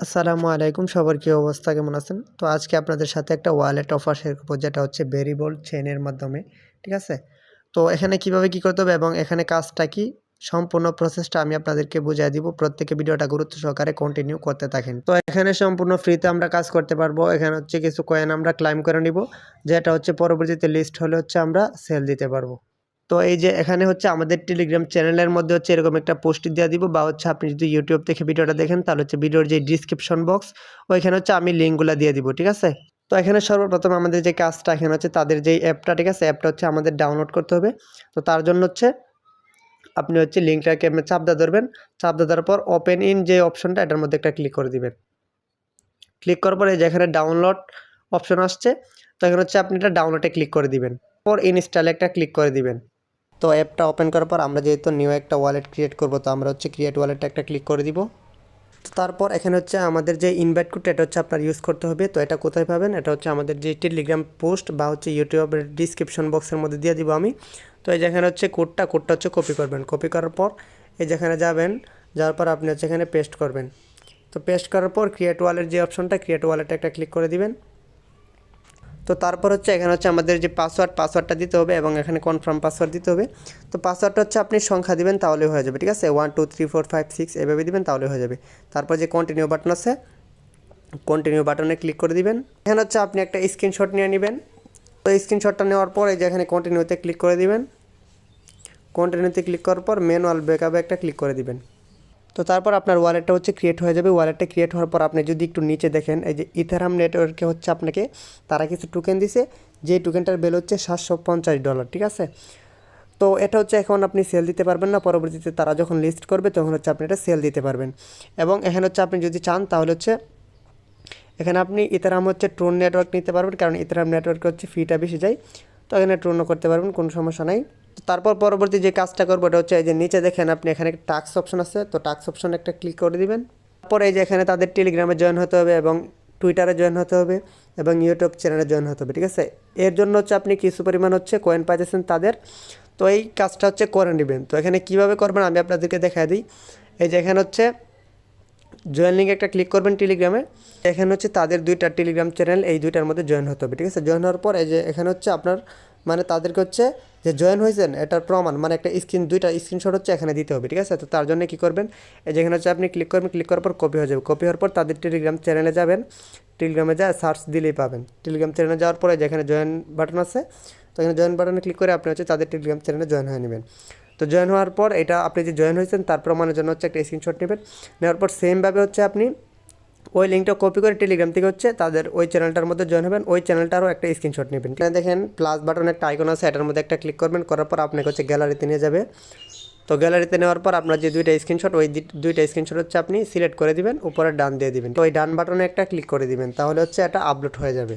আসসালামু আলাইকুম, সবার কি অবস্থা, কেমন আছেন? তো আজকে আপনাদের সাথে একটা ওয়ালেট অফার শেয়ার করব, যেটা হচ্ছে ভেরিয়েবল চেইনের মাধ্যমে। ঠিক আছে? তো এখানে কিভাবে কি করতে হবে এবং এখানে কাজটা কি, সম্পূর্ণ প্রসেসটা আমি আপনাদেরকে বুঝিয়ে দিব। প্রত্যেকে ভিডিওটা গুরুত্ব সহকারে কন্টিনিউ করতে থাকেন। তো এখানে সম্পূর্ণ ফ্রিতে আমরা কাজ করতে পারবো। এখানে হচ্ছে কিছু কয়েন আমরা ক্লাইম করে নিব, যেটা হচ্ছে পরবর্তীতে লিস্ট হলে হচ্ছে আমরা সেল দিতে পারবো। তো এই যে এখানে হচ্ছে আমাদের টেলিগ্রাম চ্যানেলের মধ্যে হচ্ছে এরকম একটা পোস্ট দিয়ে দিব, বা হচ্ছে আপনি যদি ইউটিউব থেকে ভিডিওটা দেখেন তাহলে হচ্ছে ভিডিওর যে ডিসক্রিপশন বক্স, ওইখানে হচ্ছে আমি লিঙ্কগুলো দিয়ে দিব। ঠিক আছে? তো এখানে সর্বপ্রথম আমাদের যে কাজটা, এখানে হচ্ছে তাদের যেই অ্যাপটা, ঠিক আছে, অ্যাপটা হচ্ছে আমাদের ডাউনলোড করতে হবে। তো তার জন্য হচ্ছে আপনি হচ্ছে লিঙ্কটাকে চাপ দিয়ে ধরবেন। চাপ দিয়ে দেওয়ার পর ওপেন ইন যে অপশনটা, এটার মধ্যে একটা ক্লিক করে দিবেন। ক্লিক করার পরে যেখানে ডাউনলোড অপশন আসছে, তো এখানে হচ্ছে আপনি এটা ডাউনলোডে ক্লিক করে দিবেন। পর ইনস্টলে একটা ক্লিক করে দিবেন। তো অ্যাপটা ওপেন করার পর আমরা যেহেতু নিউ একটা ওয়ালেট ক্রিয়েট করব, তো আমরা হচ্ছে ক্রিয়েট ওয়ালেটটা একটা ক্লিক করে দিব। তো তারপর এখানে হচ্ছে আমাদের যে ইনভাইট কোডটা, এটা হচ্ছে আপনার ইউজ করতে হবে। তো এটা কোথায় পাবেন? এটা হচ্ছে আমাদের যে টেলিগ্রাম পোস্ট বা হচ্ছে ইউটিউবের ডিসক্রিপশন বক্সের মধ্যে দিয়ে দিব আমি। তো এই যেখানে হচ্ছে কোডটা হচ্ছে কপি করবেন। কপি করার পর এই যেখানে যাবেন, যাওয়ার পর আপনি হচ্ছে এখানে পেস্ট করবেন। তো পেস্ট করার পর ক্রিয়েট ওয়ালেট যে অপশনটা, ক্রিয়েট ওয়ালেটে একটা ক্লিক করে দিবেন। তো তারপর হচ্ছে এখানে হচ্ছে আমাদের যে পাসওয়ার্ডটা দিতে হবে এবং এখানে কনফার্ম পাসওয়ার্ড দিতে হবে। তো পাসওয়ার্ডটা হচ্ছে আপনি সংখ্যা দিবেন, তাহলে হয়ে যাবে। ঠিক আছে? 1 2 3 4 5 6 এভাবে দিবেন, তাহলে হয়ে যাবে। তারপর যে কন্টিনিউ বাটন আছে, কন্টিনিউ বাটনে ক্লিক করে দিবেন। এখানে হচ্ছে আপনি একটা স্ক্রিনশট নিয়ে নেবেন। তো স্ক্রিনশটটা নেওয়ার পর এই যে এখানে কন্টিনিউতে ক্লিক করে দিবেন। কন্টিনিউতে ক্লিক করার পর ম্যানুয়াল ব্যাকআপে একটা ক্লিক করে দিবেন। তো তারপর আপনার ওয়ালেটটা হচ্ছে ক্রিয়েট হয়ে যাবে। ওয়ালেটটা ক্রিয়েট হওয়ার পর আপনি যদি একটু নিচে দেখেন, এই যে ইথারাম নেটওয়ার্কে হচ্ছে আপনাকে তারা কিছু টোকেন দিছে, যে টোকেনটার ভ্যালু হচ্ছে $750। ঠিক আছে? তো এটা হচ্ছে এখন আপনি সেল দিতে পারবেন না, পরবর্তীতে তারা যখন লিস্ট করবে তখন হচ্ছে আপনি এটা সেল দিতে পারবেন। এবং এখানে হচ্ছে আপনি যদি চান তাহলে হচ্ছে এখানে আপনি ইথারাম হচ্ছে ট্রোন নেটওয়ার্ক নিতে পারবেন, কারণ ইথারাম নেটওয়ার্কে হচ্ছে ফিটা বেশি যায়। তো এখানে ট্রোনও করতে পারবেন, কোনো সমস্যা নাই। তো তারপর পরবর্তী যে কাজটা করবো, এটা হচ্ছে এই যে নিচে দেখেন আপনি এখানে টাস্ক অপশন আছে, তো টাস্ক অপশন একটা ক্লিক করে দিবেন। তারপর এই যে এখানে তাদের টেলিগ্রামে জয়েন হতে হবে এবং টুইটারে জয়েন হতে হবে এবং ইউটিউব চ্যানেলে জয়েন হতে হবে। ঠিক আছে? এর জন্য হচ্ছে আপনি কিছু পরিমাণ হচ্ছে কয়েন পাইতেছেন তাদের। তো এই কাজটা হচ্ছে করে নেবেন। তো এখানে কীভাবে করবেন আমি আপনাদেরকে দেখাই দিই। এই যে এখানে হচ্ছে জয়েন লিঙ্ক একটা ক্লিক করবেন টেলিগ্রামে। এখানে হচ্ছে তাদের দুইটা টেলিগ্রাম চ্যানেল, এই দুইটার মধ্যে জয়েন হতে হবে। ঠিক আছে? জয়েন হওয়ার পর এই যে এখানে হচ্ছে আপনার মানে তাদেরকে হচ্ছে যে জয়েন হয়েছেন এটার প্রমাণ, মানে একটা দুইটা স্ক্রিনশট হচ্ছে এখানে দিতে হবে। ঠিক আছে? তো তার জন্য কী করবেন, এই যেখানে হচ্ছে আপনি ক্লিক করবেন, ক্লিক করার পর কপি হয়ে যাবে। কপি হওয়ার পর তাদের টেলিগ্রাম চ্যানেলে যাবেন, টেলিগ্রামে যা সার্চ দিলেই পাবেন। টেলিগ্রাম চ্যানেলে যাওয়ার পরে যেখানে জয়েন বাটন আছে, তো এখানে জয়েন বাটনে ক্লিক করে আপনি হচ্ছে তাদের টেলিগ্রাম চ্যানেলে জয়েন হয়ে নেবেন। তো জয়েন হওয়ার পর এটা আপনি যে জয়েন হয়েছেন তার প্রমাণের জন্য হচ্ছে একটা স্ক্রিনশট নেবেন। নেওয়ার পর সেমভাবে হচ্ছে আপনি ওই লিঙ্কটা কপি করে টেলিগ্রাম থেকে হচ্ছে তাদের ওই চ্যানেলটার মধ্যে জয়েন হবেন, ওই চ্যানেলটারও একটা স্ক্রিনশট নেবেন। এখানে দেখেন প্লাস বাটন একটা আইকন আছে, এটার মধ্যে একটা ক্লিক করবেন, করার পর আপনাকে হচ্ছে গ্যালারিতে নিয়ে যাবে। তো গ্যালারিতে নেওয়ার পর আপনার যে দুইটা স্ক্রিনশট, ওই দুইটা স্ক্রিনশট হচ্ছে আপনি সিলেক্ট করে দিবেন, উপরে ডান দিয়ে দিবেন। তো ওই ডান বাটনে একটা ক্লিক করে দিবেন, তাহলে হচ্ছে এটা আপলোড হয়ে যাবে।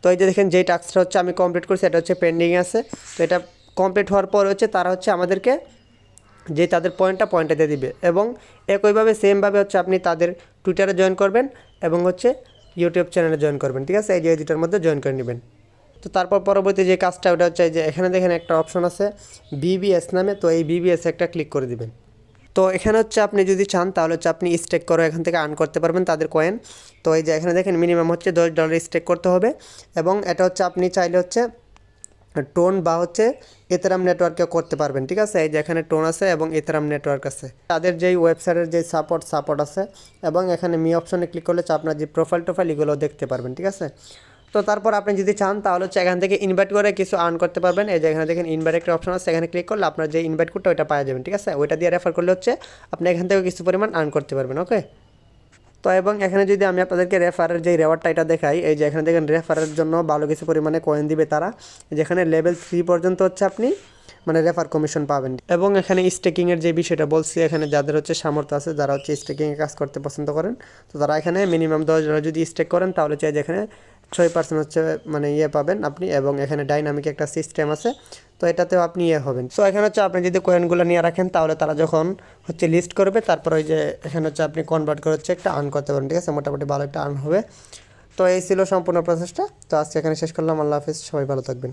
তো এই যে দেখেন যেই টাস্কটা হচ্ছে আমি কমপ্লিট করছি, এটা হচ্ছে পেন্ডিংয়ে আছে। তো এটা কমপ্লিট হওয়ার পর হচ্ছে তারা হচ্ছে আমাদেরকে যে তাদের পয়েন্টটা দিয়ে দিবে। এবং একইভাবে সেমভাবে হচ্ছে আপনি তাদের টুইটারে জয়েন করবেন এবং হচ্ছে ইউটিউব চ্যানেলে জয়েন করবেন। ঠিক আছে? এই যে দুটার মধ্যে জয়েন করে নেবেন। তো তারপর পরবর্তী যে কাজটা, ওটা হচ্ছে যে এখানে দেখেন একটা অপশন আছে বিবিএস নামে, তো এই বিবিএস একটা ক্লিক করে দিবেন। তো এখানে হচ্ছে আপনি যদি চান তাহলে হচ্ছে আপনি স্টেক করে এখান থেকে আর্ন করতে পারবেন তাদের কয়েন। তো এই যে এখানে দেখেন মিনিমাম হচ্ছে $10 স্টেক করতে হবে। এবং এটা হচ্ছে আপনি চাইলে হচ্ছে টোন বা হচ্ছে ইথারাম নেটওয়ার্কে করতে পারবেন। ঠিক আছে? এই যে এখানে টোন আছে এবং ইথারাম নেটওয়ার্ক আছে, তাদের যেই ওয়েবসাইটের যে সাপোর্ট আছে। এবং এখানে মি অপশনে ক্লিক করলে আপনার যে প্রোফাইল এগুলো দেখতে পারবেন। ঠিক আছে? তো তারপর আপনি যদি চান তাহলে হচ্ছে এখান থেকে ইনভাইট করে কিছু আর্ন করতে পারবেন। এই যে এখানে দেখেন ইনভাইট একটা অপশন আছে, এখানে ক্লিক করলে আপনার যে ইনভাইট কোডটা ওইটা পাওয়া যাবেন। ঠিক আছে? ওইটা দিয়ে রেফার করলে হচ্ছে আপনি এখান থেকে কিছু পরিমাণ আর্ন করতে পারবেন। ওকে? তো এবং এখানে যদি আমি আপনাদেরকে রেফারের যে রেওয়ার্ডটা এটা দেখাই, এই যে এখানে দেখেন রেফারের জন্য ভালো কিছু পরিমাণে কয়েন দিবে তারা, যেখানে লেভেল 3 পর্যন্ত হচ্ছে আপনি মানে রেফার কমিশন পাবেন। এবং এখানে স্টেকিংয়ের যে বিষয়টা বলছি, এখানে যাদের হচ্ছে সামর্থ্য আছে, যারা হচ্ছে স্টেকিংয়ে কাজ করতে পছন্দ করেন, তো তারা এখানে মিনিমাম $10 যদি স্টেক করেন তাহলে চাই যেখানে 6% হচ্ছে মানে পাবেন আপনি। এবং এখানে ডাইনামিক একটা সিস্টেম আছে, তো এটাতেও আপনি হবেন। সো এখানে হচ্ছে আপনি যদি কয়েনগুলো নিয়ে রাখেন তাহলে তারা যখন হচ্ছে লিস্ট করবে, তারপর ওই যে এখানে হচ্ছে আপনি কনভার্ট করে হচ্ছে একটা আর্ন করতে পারেন। ঠিক আছে? মোটামুটি ভালো একটা আর্ন হবে। তো এই ছিল সম্পূর্ণ প্রসেসটা। তো আজকে এখানে শেষ করলাম। আল্লাহ হাফিজ, সবাই ভালো থাকবেন।